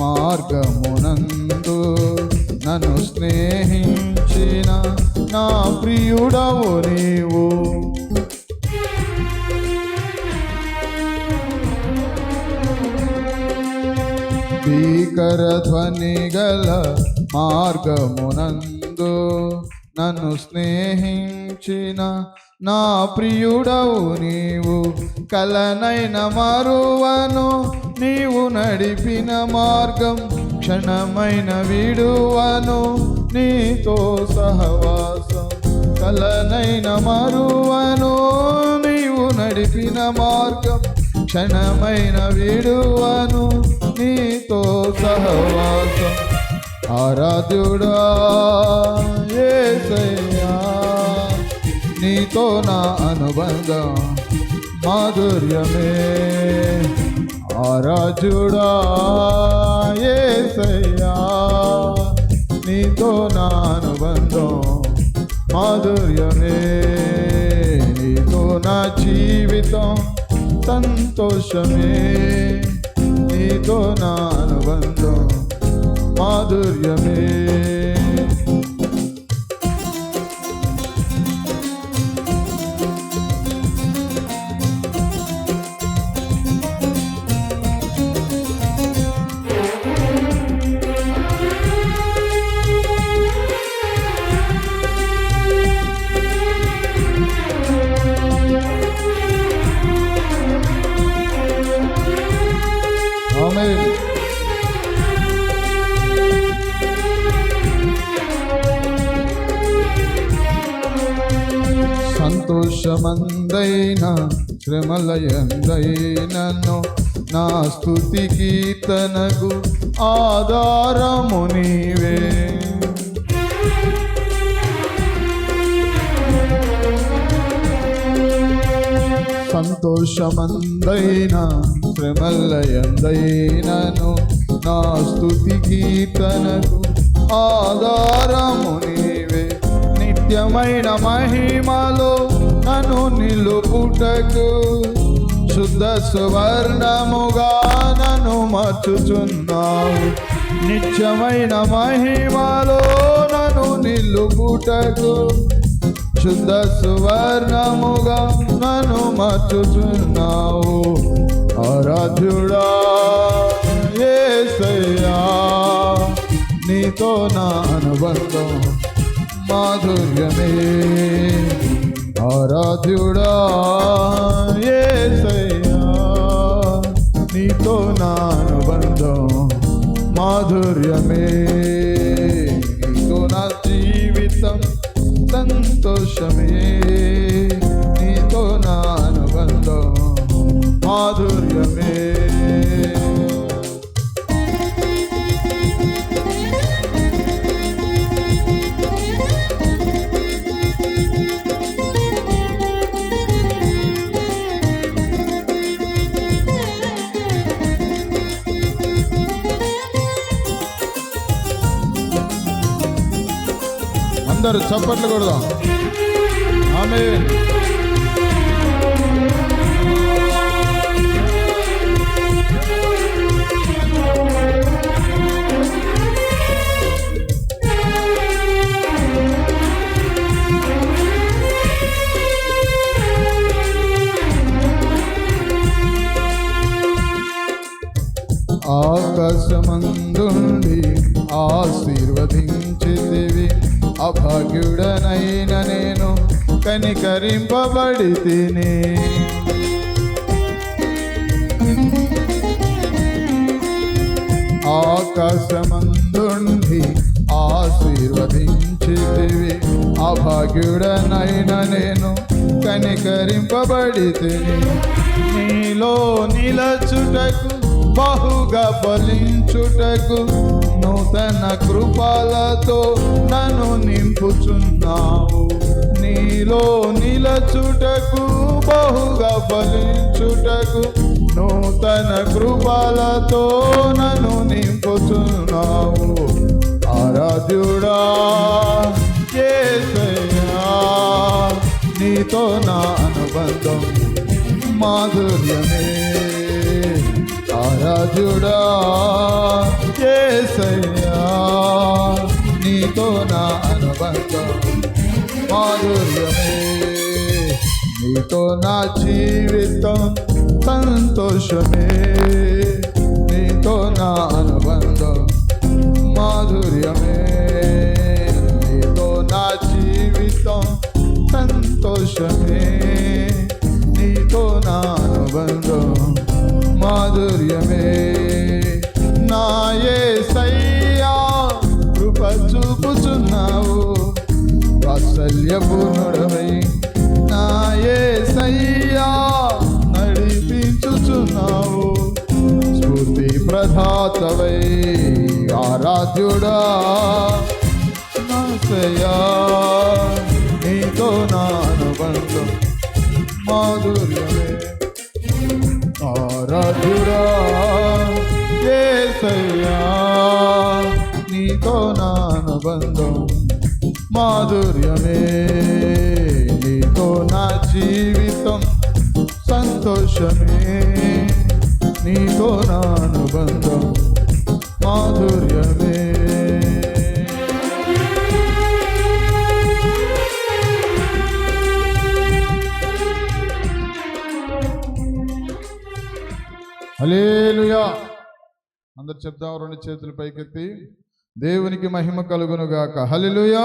మార్గమునందు నన్ను స్నేహించిన నా ప్రియుడవు నీవు. భీకర ధ్వని గల మార్గమునందు నన్ను స్నేహించిన నా ప్రియుడవు నీవు. కలనైన మరువను నీవు నడిపిన మార్గం, క్షణమైన విడువను నీతో సహవాసం. కలనైన మరువను నీవు నడిపిన మార్గం, క్షణమైన విడువను నీతో సహవాసం. ఆరాధ్యుడా యేసయ్యా, నీతో నా అనుబంధం మాధుర్యమే. ఆరాధ్యుడా యేసయ్యా, నీతో నా అనుబంధం మాధుర్యమే. నీతో నా జీవితం సంతోషమే, నీతో నా అనుబంధం మాధుర్యమే. ఆమేన్. సంతోషమందైన శ్రమలయందైనను నా స్తుతి కీర్తనకు ఆధారము నీవే. సంతోషమందైన శ్రమలయందైనను నా స్తుతి కీర్తనకు ఆధారము నీవే. నిత్యమైన మహిమలో నన్ను నిలుపుటకు శుద్ధ సువర్ణముగా నన్ను మార్చుచున్నావు. నిత్యమైన మహిమలో నన్ను నిలుపుటకు శుద్ధ సువర్ణముగా నన్ను మార్చుచున్నావు. ఆరాధ్యుడా యేసయ్యా, నీతో నా అనుబంధం మాధుర్యమే. ఆరాధ్యుడా యేసయ్యా, నీతో నా అనుబంధం మాధుర్యమే. నీతో నా జీవితం సంతోషమే, నీతో నా అనుబంధం మాధుర్యమే. అందరూ చప్పట్లు కొడదాం. ఆమేన్. ఆకాశమందుండి ఆశీర్వదించితివి, అభాగ్యుడనైన నేను కనికరింపబడి తిని. ఆకాశమందుండి ఆశీర్వదించితివి, అభాగ్యుడనైన నేను కనికరింపబడి తిని. నీలో నిలచుటకు బహుగా ఫలించుటకు నూతన కృపలతో నన్ను నింపుచున్నావు. నీలో నిలచుటకు బహుగా ఫలించుటకు నూతన కృపలతో నన్ను నింపుచున్నావు. ఆరాధ్యుడా యేసయ్యా, నీతో నా అనుబంధం మాధుర్యమే. ఆరాధ్యుడా యేసయ్యా నీతో నా అనుబంధం మాధుర్యమే, నీతో నా జీవితం సంతోషమే, నీతో నా అనుబంధం మాధుర్యమే, నీతో నా జీవితం సంతోషమే, నీతో నా అనుబంధం మాధుర్యమే. నా యేసయ్యా కృప చూపుచున్నావు వాత్సల్యపూర్ణుడవై, నా యేసయ్యా నడిపించుచున్నావు స్ఫూర్తి ప్రదాతవై, ఆరాధ్యుడా నాసయ్యా నీతో నా అనుబంధం మాధుర్యమే, ఆరాధ్యుడా యేసయ్యా నీతో నా అనుబంధం మాధుర్యమే, నీతో నా జీవితం సంతోషమే, నీతో నా అనుబంధం మాధుర్యమే. హల్లెలూయా. అందరు చెప్దాం, రెండు చేతులు పైకెత్తి దేవునికి మహిమ కలుగును గాక. హల్లెలూయా.